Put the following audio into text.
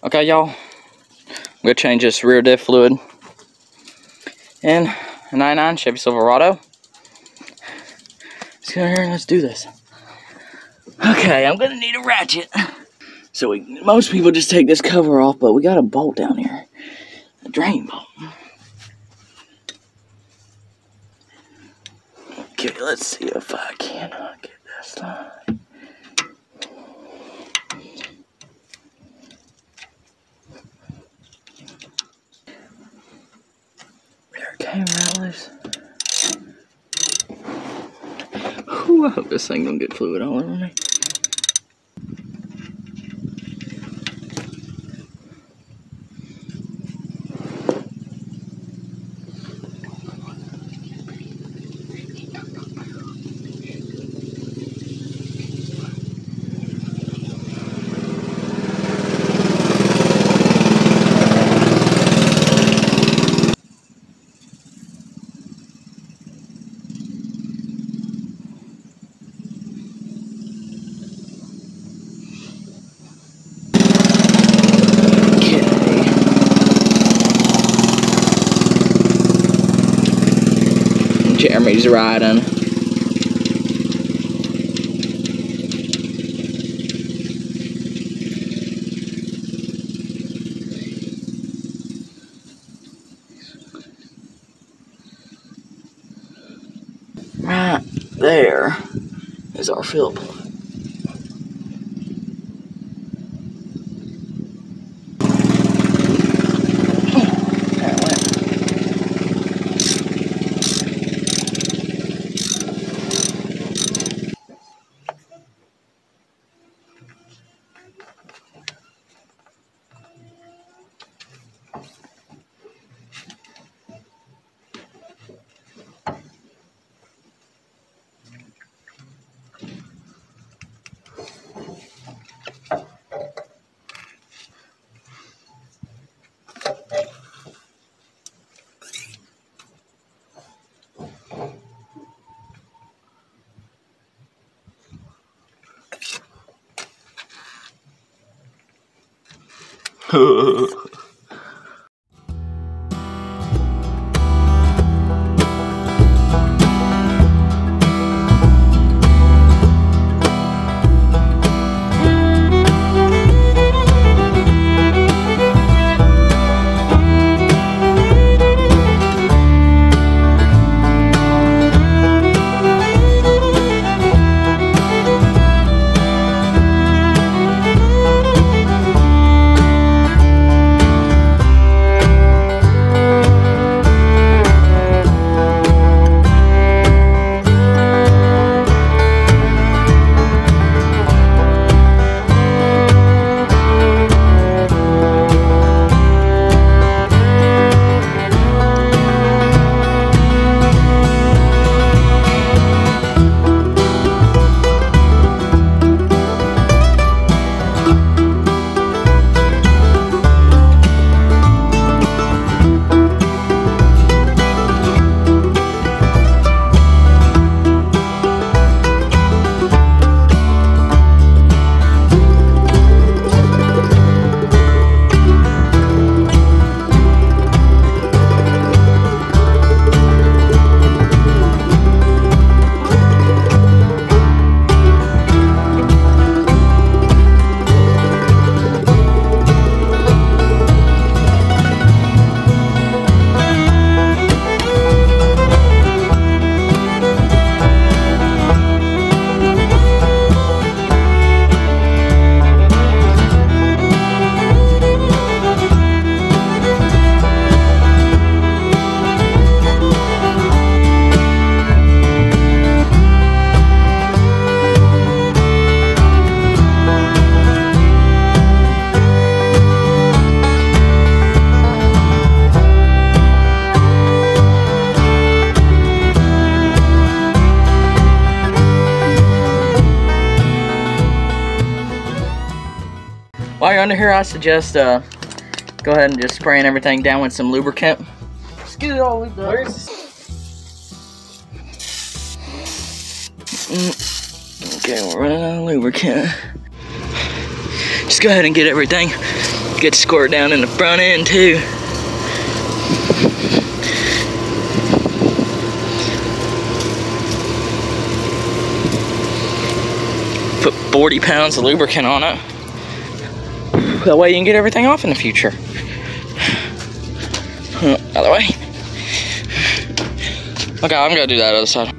Okay, y'all, I'm gonna change this rear diff fluid in a 99 Chevy Silverado. Let's go here and let's do this. Okay, I'm gonna need a ratchet. So most people just take this cover off, but we got a bolt down here, a drain bolt. Okay, let's see if I can get this line. There it came right loose. Whew, I hope this thing don't get fluid all over me. Jeremy's riding. Right there is our fill plug. While you're under here, I suggest go ahead and just spraying everything down with some lubricant. Let's get it all done. Where's this? Okay, we're running out of lubricant. Just go ahead and get everything. Get squirt down in the front end too. Put 40 pounds of lubricant on it. That way you can get everything off in the future. Other way. Okay, I'm gonna do that other side.